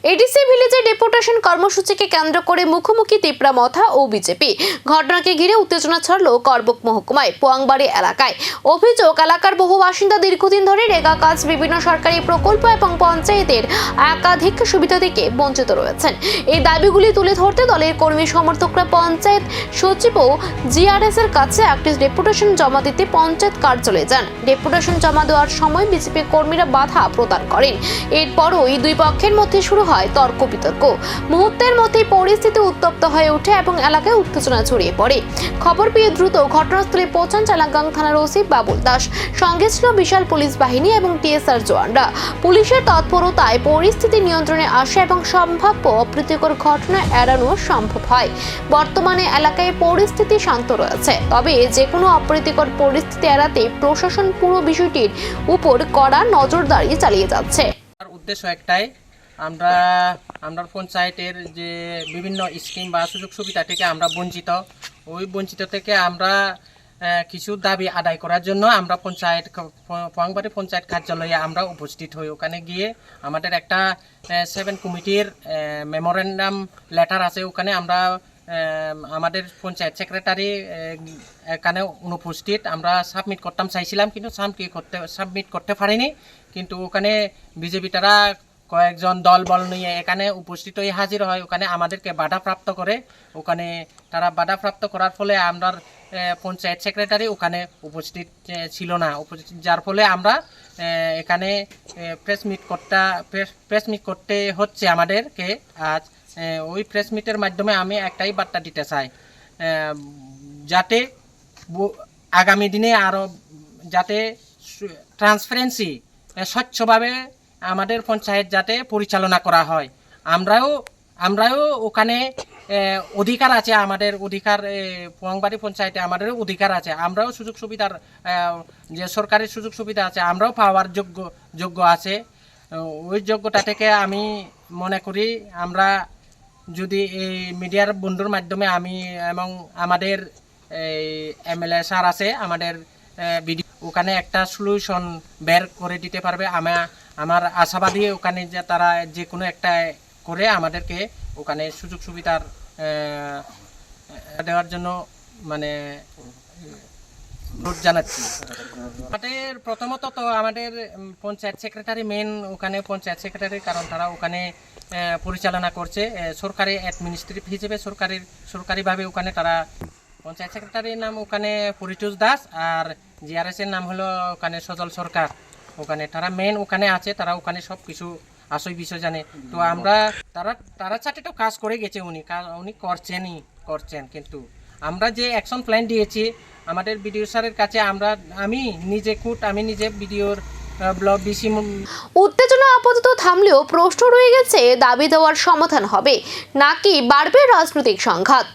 ADC ভিলেজে deputation কর্মসূচিকে কেন্দ্র করে মুখোমুখি তিপ্রামথা ও বিজেপি। ঘটনাকে ঘিরে উত্তেজনা ছড়ল করবুক মহকুমায় পোয়াংবাড়ি এলাকায়। অভিযোগ, এলাকার বহু বাসিন্দা দীর্ঘদিন ধরে রেগা কাজ, বিভিন্ন সরকারি প্রকল্প এবং পঞ্চায়েতের একাধিক সুবিধা থেকে বঞ্চিত রয়েছেন। এই দাবিগুলি তুলে ধরতে দলের কর্মী সমর্থকরা পঞ্চায়েত সচিব ও জিআরএস এর কাছে একটি ডেপুটেশন জমা দিতে পঞ্চায়েত কার্যালয়ে যান। ডেপুটেশন জমা দেওয়ার সময় বিজেপি কর্মীরা বাধা প্রদান করেন। এরপরই দুই পক্ষের মধ্যে শুরু হয় তর্ক বিতর্ক। মুহূর্তের মধ্যেই পরিস্থিতি উত্তপ্ত হয়ে ওঠে এবং এলাকায় উত্তেজনা ছড়িয়ে পড়ে। খবর পেয়ে দ্রুত ঘটনাস্থলে পৌঁছান চালাঙ্গাং থানার ওসি বাবুল দাস। সঙ্গে ছিল বিশাল পুলিশ বাহিনী এবং টিএসআর জওয়ানরা। পুলিশের তৎপরতায় পরিস্থিতি নিয়ন্ত্রণে আসে এবং সম্ভাব্য অপ্রীতিকর ঘটনা এড়ানো সম্ভব হয়। বর্তমানে এলাকায় পরিস্থিতি শান্ত রয়েছে, তবে যে কোনো অপ্রীতিকর পরিস্থিতি এড়াতে প্রশাসন পুরো বিষয়টির উপর কড়া নজরদারি চালিয়ে যাচ্ছে। উদ্দেশ্য একটাই, আমরা পঞ্চায়েতের যে বিভিন্ন স্কিম বা সুযোগ সুবিধা থেকে আমরা বঞ্চিত থেকে আমরা কিছু দাবি আদায় করার জন্য আমরা পোয়াংবাড়ি পঞ্চায়েত কার্যালয়ে আমরা উপস্থিত হই। ওখানে গিয়ে আমাদের একটা 7 কমিটির মেমোরেন্ডাম লেটার আছে, ওখানে আমরা আমাদের পঞ্চায়েত সেক্রেটারি এখানে অনুপস্থিত। আমরা সাবমিট করতাম চাইছিলাম, কিন্তু সাবমিট করতে পারিনি। কিন্তু ওখানে বিজেপি তারা কয়েকজন দল নিয়ে এখানে উপস্থিত হয়ে হাজির হয়। ওখানে আমাদেরকে বাধাপ্রাপ্ত করে। ওখানে তারা বাধাপ্রাপ্ত করার ফলে আমরা পঞ্চায়েত সেক্রেটারি ওখানে উপস্থিত ছিল না, যার ফলে আমরা এখানে প্রেস মিট করতে হচ্ছে আমাদেরকে আজ। ওই প্রেস মিটের মাধ্যমে আমি একটাই বার্তা দিতে চাই, যাতে আগামী দিনে আরও যাতে ট্রান্সপারেন্সি স্বচ্ছভাবে আমাদের পঞ্চায়েত যাতে পরিচালনা করা হয়। আমরাও ওখানে অধিকার আছে, আমাদের অধিকার পোয়াংবাড়ি পঞ্চায়েতে আমাদেরও অধিকার আছে। আমরাও সুযোগ সুবিধার যে সরকারি সুযোগ সুবিধা আছে আমরাও পাওয়ার যোগ্য আছে। ওই যোগ্যতা থেকে আমি মনে করি আমরা যদি এই মিডিয়ার বন্ধুর মাধ্যমে আমি এবং আমাদের এমএলএ স্যার আছে, আমাদের বিডি ওখানে একটা সলিউশন বের করে দিতে পারবে। আমার আশাবাদী ওখানে যে তারা যে কোনো একটা করে আমাদেরকে ওখানে সুযোগ সুবিধার দেওয়ার জন্য মানে অনুরোধ জানাচ্ছি। আমাদের প্রথমত তো আমাদের পঞ্চায়েত সেক্রেটারি মেন, ওখানে পঞ্চায়েত সেক্রেটারি, কারণ তারা ওখানে পরিচালনা করছে সরকারি অ্যাডমিনিস্ট্রেটিভ হিসেবে সরকারিভাবে। ওখানে তারা পঞ্চায়েত সেক্রেটারির নাম ওখানে পরিতোষ দাস, আর জিআরএস এর নাম হলো ওখানে সজল সরকার। ওখানে তারা মেন ওখানে আছে, তারা ওখানে সব কিছু আসল বিষয় জানে। তো আমরা তারা সাথে তো কাজ করে গেছে, উনি করছেন। কিন্তু আমরা যে অ্যাকশন প্ল্যান দিয়েছি আমাদের বিডিও স্যারের কাছে, আমি নিজে বিডিওর ব্লক ডিসি। উত্তেজনা আপাতত থামলেও প্রশ্ন রয়ে গেছে, দাবি দেওয়ার সমাধান হবে নাকি বাড়বে রাজনৈতিক সংঘাত।